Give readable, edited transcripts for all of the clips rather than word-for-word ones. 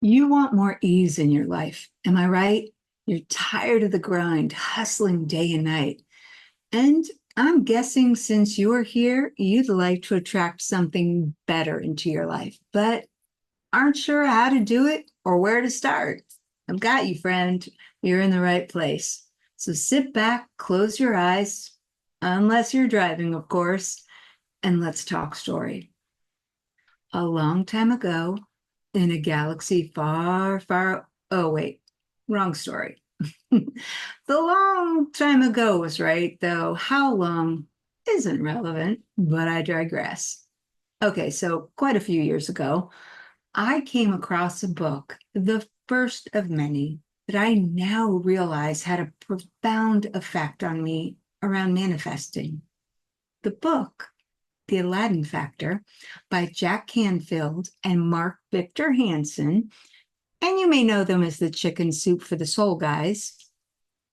You want more ease in your life. Am I right? You're tired of the grind, hustling day and night. And I'm guessing since you're here, you'd like to attract something better into your life, but aren't sure how to do it or where to start. I've got you, friend. You're in the right place. So sit back, close your eyes, unless you're driving, of course, and let's talk story. A long time ago, in a galaxy far, far, oh, wait, wrong story. The long time ago was right, though how long isn't relevant, but I digress. Okay, so quite a few years ago, I came across a book, the first of many, that I now realize had a profound effect on me around manifesting. The book, The Aladdin Factor, by Jack Canfield and Mark Victor Hansen, and you may know them as the Chicken Soup for the Soul guys.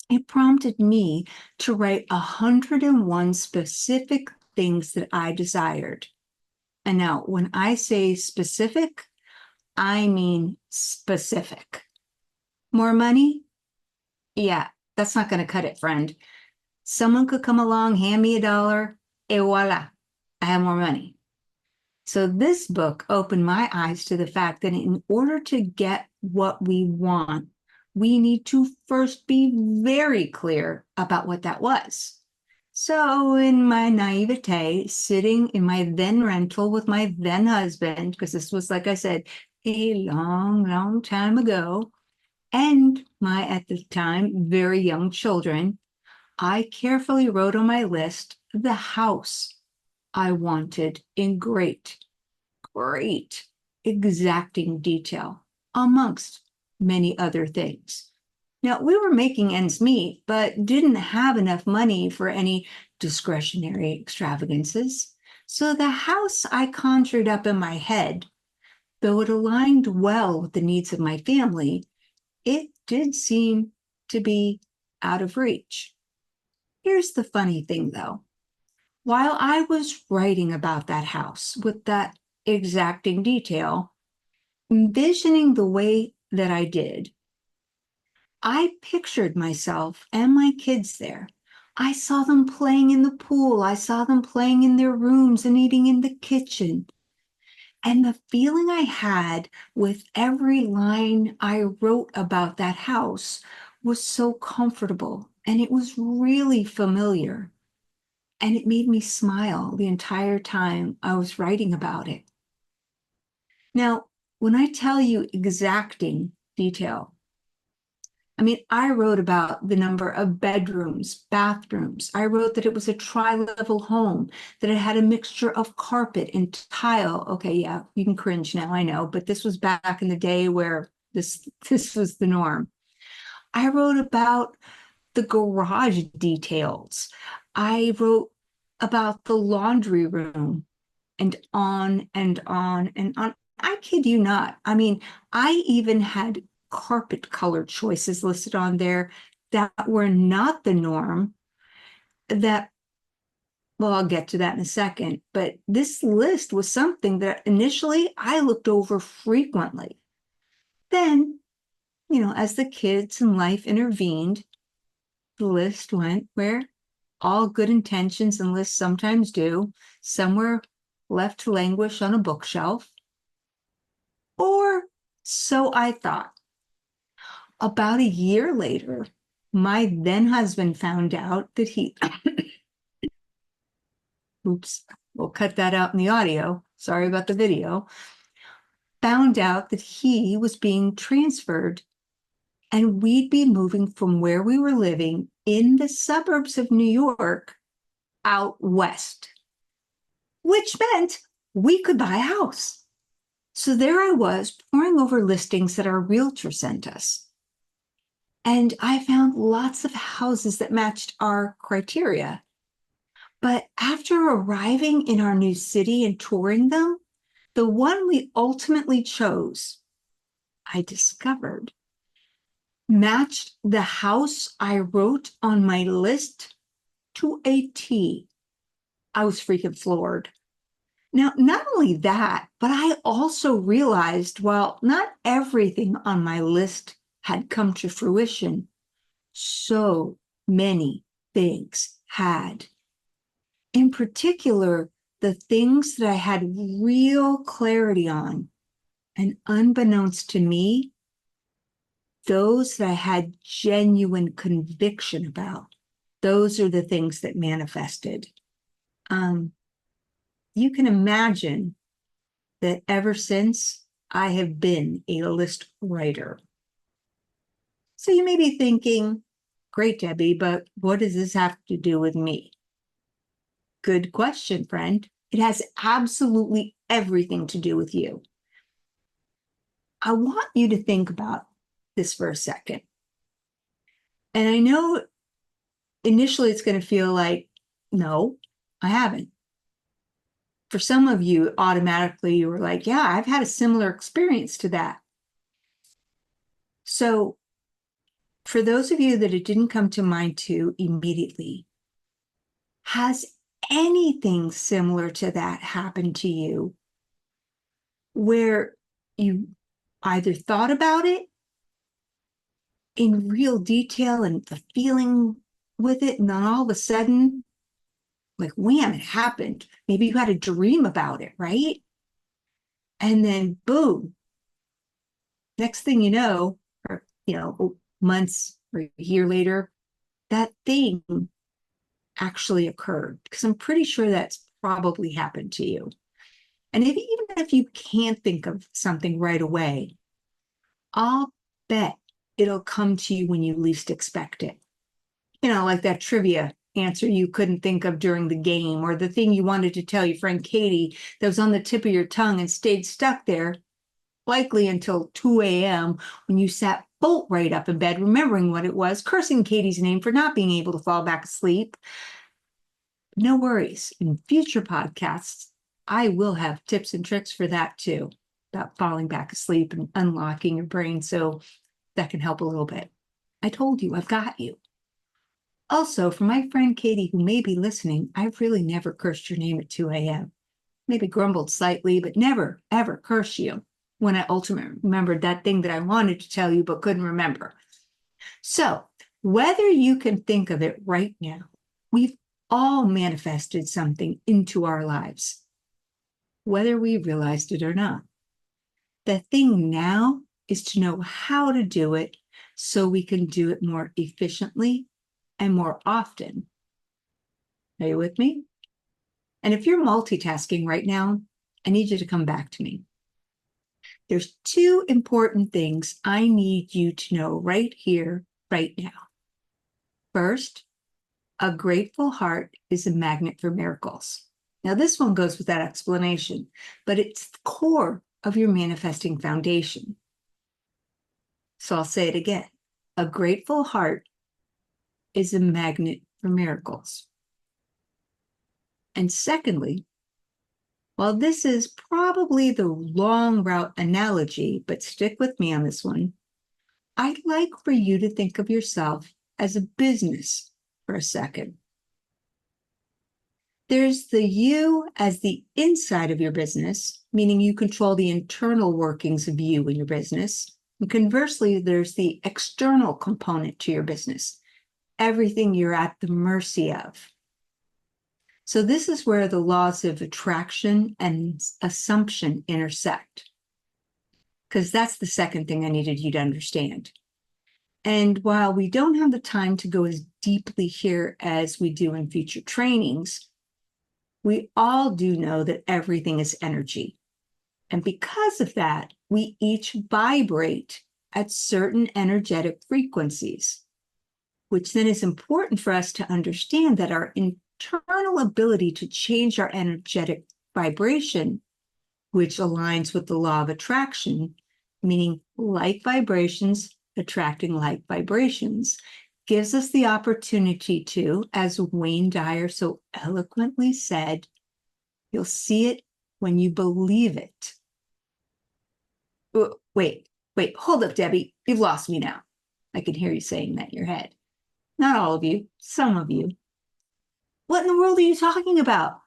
It prompted me to write 101 specific things that I desired. And now, when I say specific, I mean specific. More money? Yeah, that's not going to cut it, friend. Someone could come along, hand me $1, et voila, I have more money. So this book opened my eyes to the fact that in order to get what we want, we need to first be very clear about what that was. So in my naivete, sitting in my then rental with my then husband, because this was, like I said, a long, long time ago, and my, at the time, very young children, I carefully wrote on my list the house I wanted in great, exacting detail, amongst many other things. Now, we were making ends meet, but didn't have enough money for any discretionary extravagances. So the house I conjured up in my head, though it aligned well with the needs of my family, it did seem to be out of reach. Here's the funny thing, though. While I was writing about that house with that exacting detail, envisioning the way that I did, I pictured myself and my kids there. I saw them playing in the pool. I saw them playing in their rooms and eating in the kitchen. And the feeling I had with every line I wrote about that house was so comfortable and it was really familiar. And it made me smile the entire time I was writing about it. Now, when I tell you exacting detail, I mean, I wrote about the number of bedrooms, bathrooms. I wrote that it was a tri-level home, that it had a mixture of carpet and tile. Okay, yeah, you can cringe now, I know, but this was back in the day where this was the norm. I wrote about the garage details. I wrote about the laundry room and on and on and on. I kid you not. I mean, I even had carpet color choices listed on there that were not the norm. That, well, I'll get to that in a second. But this list was something that initially I looked over frequently. Then, as the kids and life intervened, the list went where all good intentions and lists sometimes do, somewhere left to languish on a bookshelf. Or so I thought. About a year later, my then husband found out that oops, we'll cut that out in the audio. Sorry about the video. Found out that he was being transferred and we'd be moving from where we were living in the suburbs of New York out west, which meant we could buy a house. So there I was poring over listings that our realtor sent us. And I found lots of houses that matched our criteria. But after arriving in our new city and touring them, the one we ultimately chose, I discovered, matched the house I wrote on my list to a T. I was freaking floored. Now, not only that, but I also realized while not everything on my list had come to fruition, so many things had. In particular, the things that I had real clarity on, and unbeknownst to me, those that I had genuine conviction about, those are the things that manifested. You can imagine that ever since I have been a list writer. So you may be thinking, great, Debbie, but what does this have to do with me? Good question, friend. It has absolutely everything to do with you. I want you to think about this for a second. And I know initially it's going to feel like, no, I haven't. For some of you, automatically you were like, yeah, I've had a similar experience to that. So for those of you that it didn't come to mind to immediately, has anything similar to that happened to you where you either thought about it in real detail and the feeling with it, and then all of a sudden, like, wham, it happened. Maybe you had a dream about it, right? And then boom, next thing you know, or months or a year later, that thing actually occurred. Because I'm pretty sure that's probably happened to you. And even if you can't think of something right away, I'll bet it'll come to you when you least expect it. Like that trivia answer you couldn't think of during the game, or the thing you wanted to tell your friend Katie that was on the tip of your tongue and stayed stuck there, likely until 2 a.m. when you sat bolt right up in bed, remembering what it was, cursing Katie's name for not being able to fall back asleep. No worries. In future podcasts, I will have tips and tricks for that too, about falling back asleep and unlocking your brain, so that can help a little bit. I told you, I've got you. Also, for my friend Katie, who may be listening, I've really never cursed your name at 2 a.m. Maybe grumbled slightly, but never, ever cursed you when I ultimately remembered that thing that I wanted to tell you but couldn't remember. So, whether you can think of it right now, we've all manifested something into our lives, whether we realized it or not. The thing now is to know how to do it so we can do it more efficiently and more often. Are you with me? And if you're multitasking right now, I need you to come back to me. There's two important things I need you to know right here, right now. First, a grateful heart is a magnet for miracles. Now, this one goes without explanation, but it's the core of your manifesting foundation. So I'll say it again. A grateful heart is a magnet for miracles. And secondly, while this is probably the long route analogy, but stick with me on this one, I'd like for you to think of yourself as a business for a second. There's the you as the inside of your business, meaning you control the internal workings of you and your business. And conversely, there's the external component to your business, everything you're at the mercy of. So this is where the laws of attraction and assumption intersect, because that's the second thing I needed you to understand. And while we don't have the time to go as deeply here as we do in future trainings, we all do know that everything is energy. And because of that, we each vibrate at certain energetic frequencies, which then is important for us to understand that our internal ability to change our energetic vibration, which aligns with the law of attraction, meaning like vibrations attracting like vibrations, gives us the opportunity to, as Wayne Dyer so eloquently said, you'll see it when you believe it. Wait, hold up, Debbie. You've lost me now. I can hear you saying that in your head. Not all of you, some of you. What in the world are you talking about?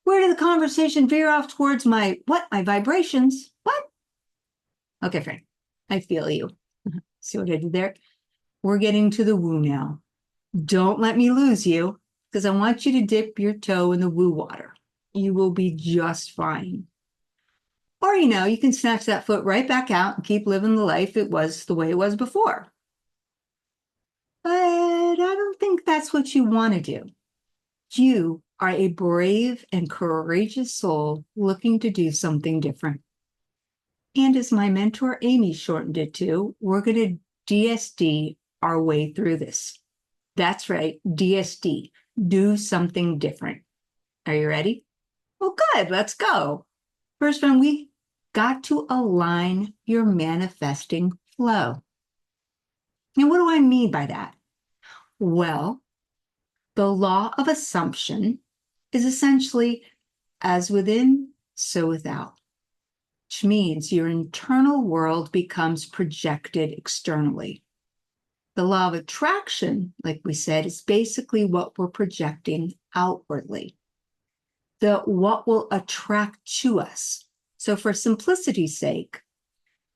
Where did the conversation veer off towards my vibrations? What? Okay, Frank, I feel you. See what I did there? We're getting to the woo now. Don't let me lose you, because I want you to dip your toe in the woo water. You will be just fine. Or, you can snatch that foot right back out and keep living the life it was the way it was before. But I don't think that's what you want to do. You are a brave and courageous soul looking to do something different. And as my mentor Amy shortened it to, we're going to DSD our way through this. That's right, DSD, do something different. Are you ready? Well, good, let's go. First one, we got to align your manifesting flow. And what do I mean by that? Well, the law of assumption is essentially as within, so without, which means your internal world becomes projected externally. The law of attraction, like we said, is basically what we're projecting outwardly. What will attract to us. So for simplicity's sake,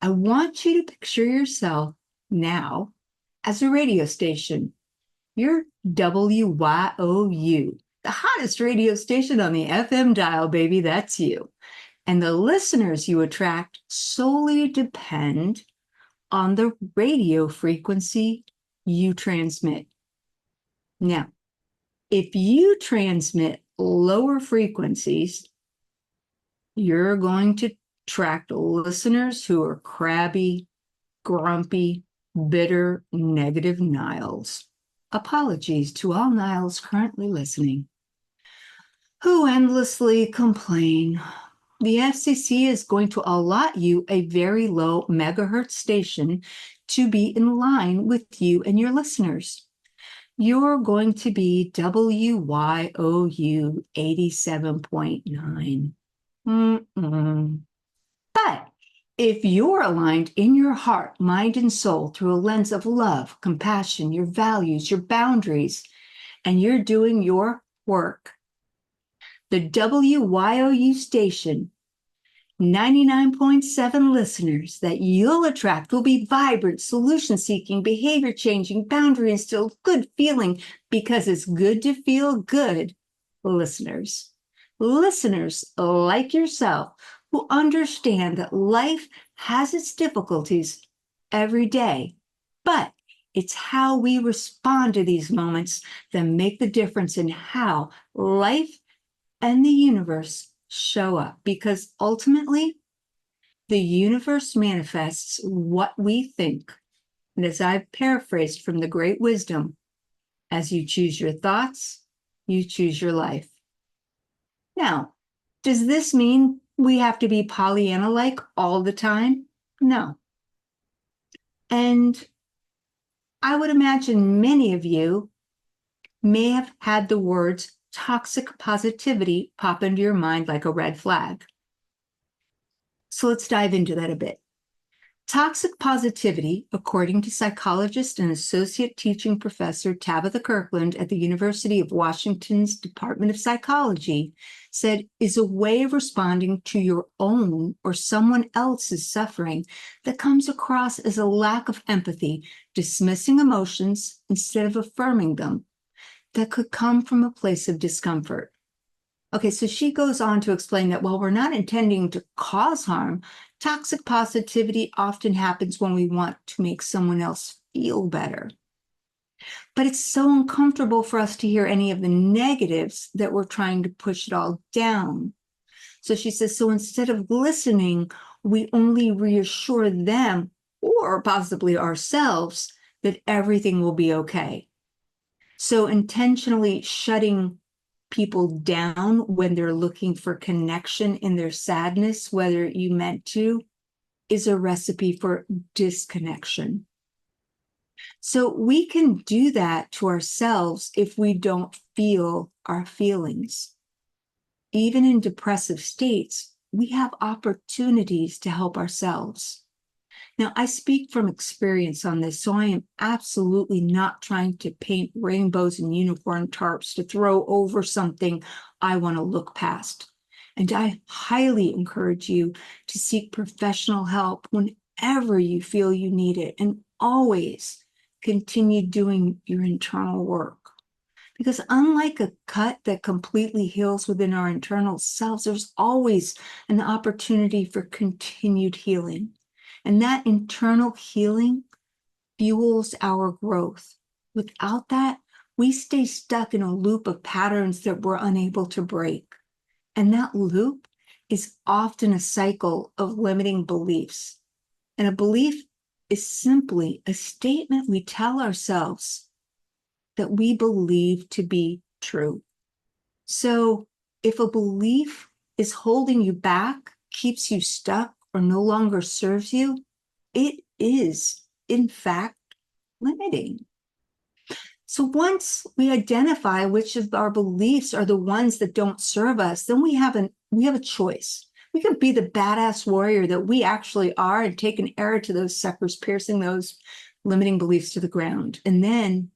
I want you to picture yourself now as a radio station. You're WYOU, the hottest radio station on the FM dial, baby, that's you. And the listeners you attract solely depend on the radio frequency you transmit. Now, if you transmit lower frequencies, you're going to attract listeners who are crabby, grumpy, bitter, negative Niles. Apologies to all Niles currently listening, who endlessly complain. The FCC is going to allot you a very low megahertz station to be in line with you and your listeners. You're going to be WYOU 87.9. But if you're aligned in your heart, mind, and soul through a lens of love, compassion, your values, your boundaries, and you're doing your work, the WYOU station, 99.7 listeners that you'll attract will be vibrant, solution-seeking, behavior-changing, boundary-instilled, good feeling, because it's good to feel good listeners. Listeners like yourself who understand that life has its difficulties every day, but it's how we respond to these moments that make the difference in how life and the universe show up, because ultimately the universe manifests what we think. And as I've paraphrased from the great wisdom, as you choose your thoughts, you choose your life. Now, does this mean we have to be Pollyanna-like all the time? No. And I would imagine many of you may have had the words toxic positivity pop into your mind like a red flag. So let's dive into that a bit. Toxic positivity, according to psychologist and associate teaching professor Tabitha Kirkland at the University of Washington's Department of Psychology, said is a way of responding to your own or someone else's suffering that comes across as a lack of empathy, dismissing emotions instead of affirming them, that could come from a place of discomfort. Okay, so she goes on to explain that while we're not intending to cause harm, toxic positivity often happens when we want to make someone else feel better. But it's so uncomfortable for us to hear any of the negatives that we're trying to push it all down. So she says, so instead of listening, we only reassure them or possibly ourselves that everything will be okay. So intentionally shutting people down when they're looking for connection in their sadness, whether you meant to, is a recipe for disconnection. So we can do that to ourselves if we don't feel our feelings. Even in depressive states, we have opportunities to help ourselves. Now, I speak from experience on this, so I am absolutely not trying to paint rainbows and unicorn tarps to throw over something I want to look past. And I highly encourage you to seek professional help whenever you feel you need it, and always continue doing your internal work. Because unlike a cut that completely heals within our internal selves, there's always an opportunity for continued healing. And that internal healing fuels our growth. Without that, we stay stuck in a loop of patterns that we're unable to break. And that loop is often a cycle of limiting beliefs. And a belief is simply a statement we tell ourselves that we believe to be true. So if a belief is holding you back, keeps you stuck, or no longer serves you, it is, in fact, limiting. So once we identify which of our beliefs are the ones that don't serve us, then we have a choice. We can be the badass warrior that we actually are and take an arrow to those suckers, piercing those limiting beliefs to the ground. And then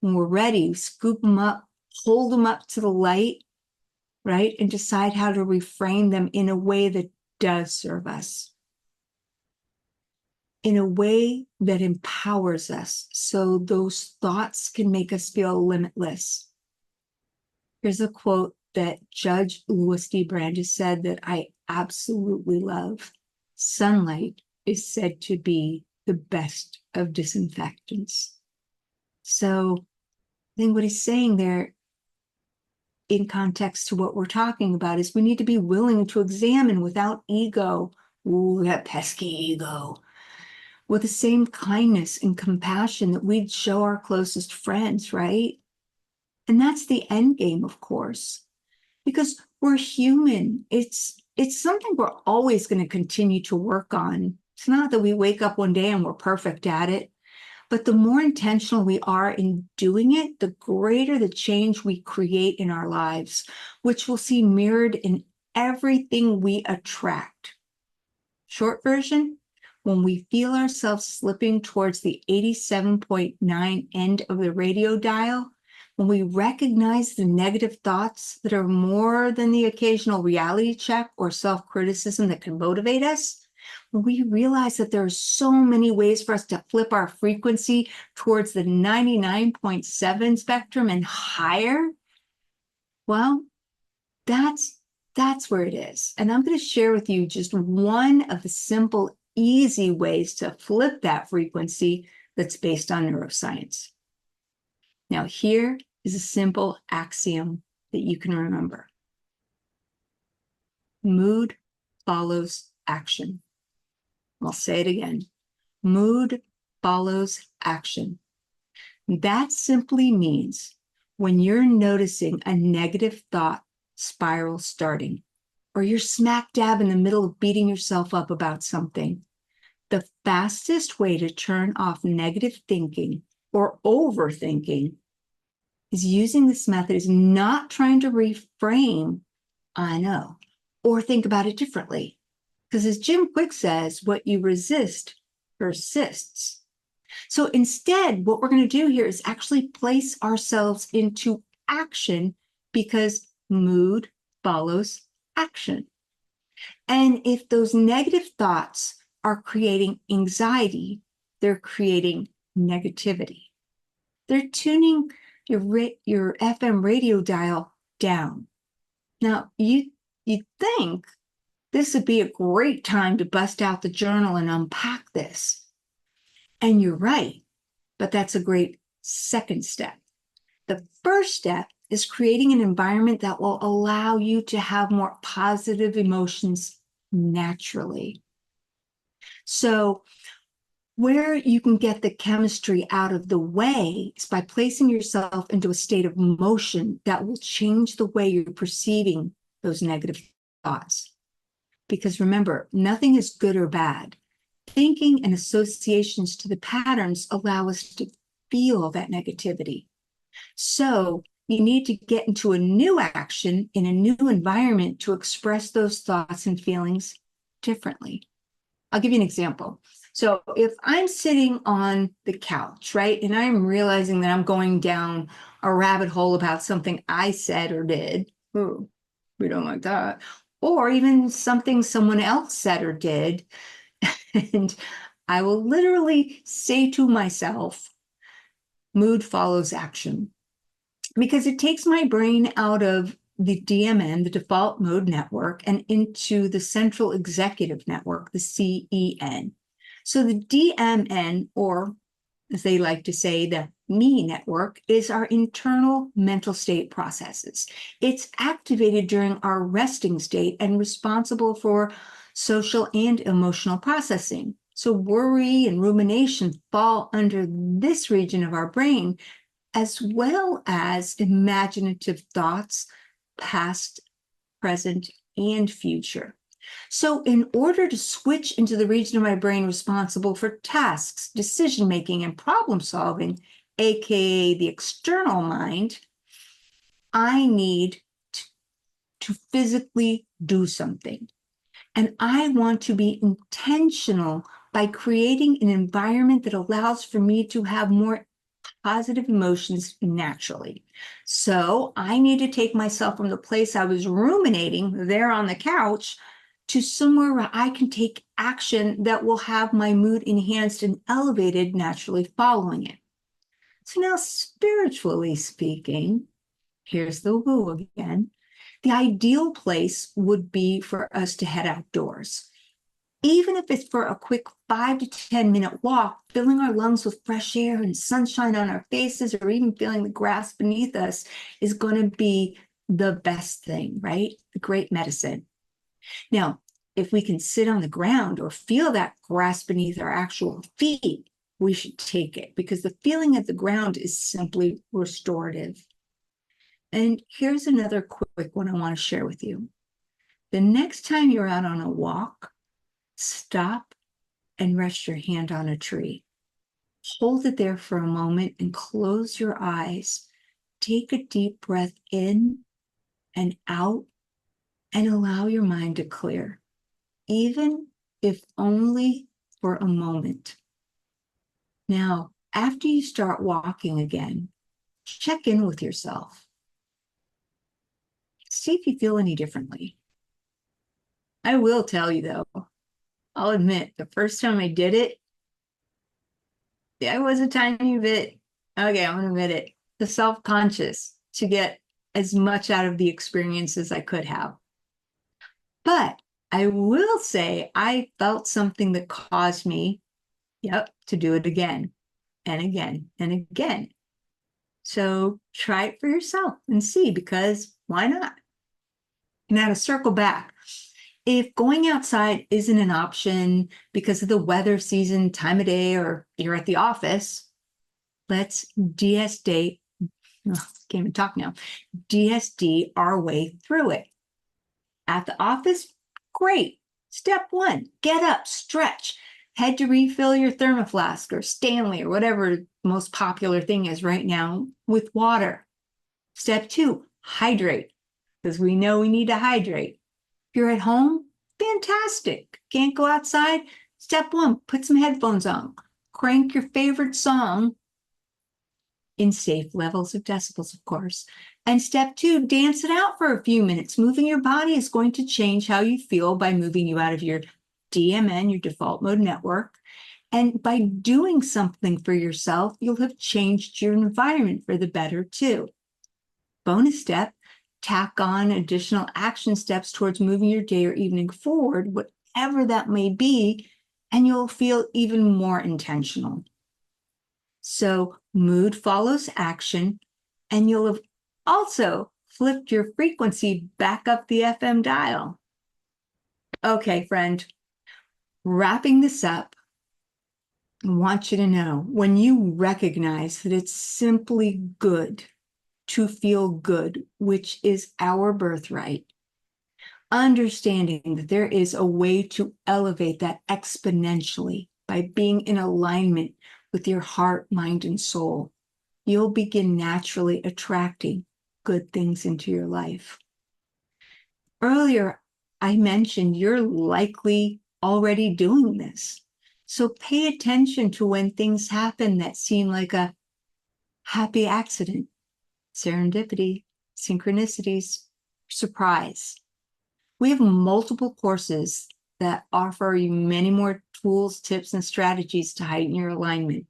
when we're ready, scoop them up, hold them up to the light, right? And decide how to reframe them in a way that does serve us, in a way that empowers us, so those thoughts can make us feel limitless. Here's a quote that Judge Louis D. Brandeis said that I absolutely love. Sunlight is said to be the best of disinfectants. So I think what he's saying there, in context to what we're talking about, is we need to be willing to examine without ego, ooh, that pesky ego, with the same kindness and compassion that we'd show our closest friends, right? And that's the end game, of course, because we're human. It's something we're always going to continue to work on. It's not that we wake up one day and we're perfect at it. But the more intentional we are in doing it, the greater the change we create in our lives, which we'll see mirrored in everything we attract. Short version, when we feel ourselves slipping towards the 87.9 end of the radio dial, when we recognize the negative thoughts that are more than the occasional reality check or self-criticism that can motivate us, we realize that there are so many ways for us to flip our frequency towards the 99.7 spectrum and higher. Well, that's where it is. And I'm going to share with you just one of the simple, easy ways to flip that frequency that's based on neuroscience. Now, here is a simple axiom that you can remember. Mood follows action. I'll say it again. Mood follows action. That simply means when you're noticing a negative thought spiral starting, or you're smack dab in the middle of beating yourself up about something, the fastest way to turn off negative thinking or overthinking is using this method, is not trying to reframe, I know, or think about it differently. Because as Jim Quick says, what you resist persists. So instead, what we're going to do here is actually place ourselves into action, because mood follows action. And if those negative thoughts are creating anxiety, they're creating negativity. They're tuning your FM radio dial down. Now, you'd think this would be a great time to bust out the journal and unpack this. And you're right, but that's a great second step. The first step is creating an environment that will allow you to have more positive emotions naturally. So where you can get the chemistry out of the way is by placing yourself into a state of motion that will change the way you're perceiving those negative thoughts. Because remember, nothing is good or bad. Thinking and associations to the patterns allow us to feel that negativity. So you need to get into a new action in a new environment to express those thoughts and feelings differently. I'll give you an example. So if I'm sitting on the couch, right, and I'm realizing that I'm going down a rabbit hole about something I said or did, ooh, we don't like that, or even something someone else said or did, and I will literally say to myself, mood follows action, because it takes my brain out of the DMN, the default mode network, and into the central executive network, the CEN. So the DMN, or as they like to say, the me network, is our internal mental state processes. It's activated during our resting state and responsible for social and emotional processing. So worry and rumination fall under this region of our brain, as well as imaginative thoughts, past, present, and future. So, in order to switch into the region of my brain responsible for tasks, decision making, and problem solving, aka the external mind, I need to physically do something. And I want to be intentional by creating an environment that allows for me to have more positive emotions naturally. So I need to take myself from the place I was ruminating there on the couch to somewhere where I can take action that will have my mood enhanced and elevated naturally following it. So now, spiritually speaking, here's the woo again. The ideal place would be for us to head outdoors. Even if it's for a quick 5 to 10 minute walk, filling our lungs with fresh air and sunshine on our faces, or even feeling the grass beneath us, is going to be the best thing, right? The great medicine. Now, if we can sit on the ground or feel that grass beneath our actual feet, we should take it, because the feeling of the ground is simply restorative. And here's another quick one I want to share with you. The next time you're out on a walk, stop and rest your hand on a tree. Hold it there for a moment and close your eyes. Take a deep breath in and out and allow your mind to clear, even if only for a moment. Now, after you start walking again, check in with yourself. See if you feel any differently. I will tell you though, I'll admit, the first time I did it, I was a tiny bit, okay, I'm gonna admit it, the self-conscious to get as much out of the experience as I could have. But I will say I felt something that caused me, to do it again and again and again. So try it for yourself and see, because why not? Now to circle back, if going outside isn't an option because of the weather, season, time of day, or you're at the office, let's DSD, can't even talk now, DSD our way through it. At the office, great. Step one, get up, stretch, head to refill your thermoflask or Stanley or whatever the most popular thing is right now with water. Step two, hydrate, because we know we need to hydrate. If you're at home, fantastic. Can't go outside? Step one, put some headphones on. Crank your favorite song in safe levels of decibels, of course. And step two, dance it out for a few minutes. Moving your body is going to change how you feel by moving you out of your DMN, your default mode network. And by doing something for yourself, you'll have changed your environment for the better too. Bonus step, tack on additional action steps towards moving your day or evening forward, whatever that may be, and you'll feel even more intentional. So mood follows action, and you'll have also flipped your frequency back up the FM dial. Okay, friend, wrapping this up, I want you to know, when you recognize that it's simply good to feel good, which is our birthright, understanding that there is a way to elevate that exponentially by being in alignment with your heart, mind, and soul, you'll begin naturally attracting good things into your life. Earlier, I mentioned you're likely already doing this. So pay attention to when things happen that seem like a happy accident, serendipity, synchronicities, surprise. We have multiple courses that offer you many more tools, tips, and strategies to heighten your alignment.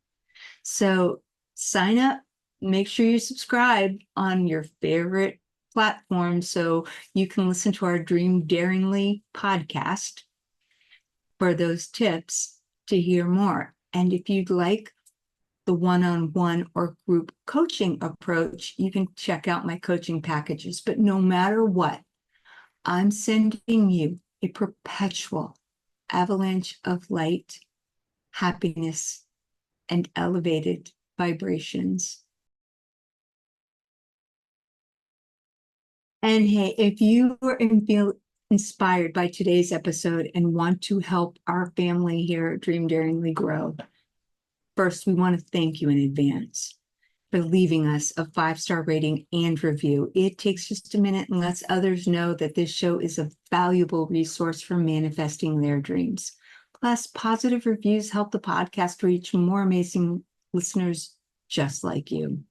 So sign up, make sure you subscribe on your favorite platform so you can listen to our Dream Daringly podcast for those tips to hear more. And if you'd like the one-on-one or group coaching approach, you can check out my coaching packages. But no matter what, I'm sending you a perpetual avalanche of light, happiness, and elevated vibrations. And hey, if you feel inspired by today's episode and want to help our family here at Dream Daringly grow, first, we want to thank you in advance for leaving us a 5-star rating and review. It takes just a minute and lets others know that this show is a valuable resource for manifesting their dreams. Plus, positive reviews help the podcast reach more amazing listeners just like you.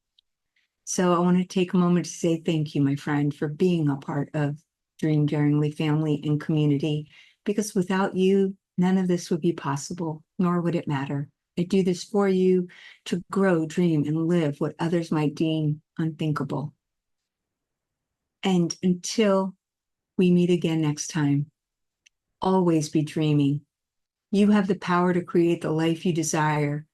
So I want to take a moment to say thank you, my friend, for being a part of Dream Daringly family and community, because without you, none of this would be possible, nor would it matter. I do this for you to grow, dream, and live what others might deem unthinkable. And until we meet again next time, always be dreaming. You have the power to create the life you desire.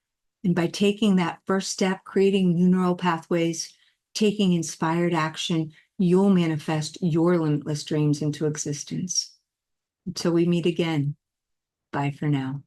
And by taking that first step, creating new neural pathways, taking inspired action, you'll manifest your limitless dreams into existence. Until we meet again, bye for now.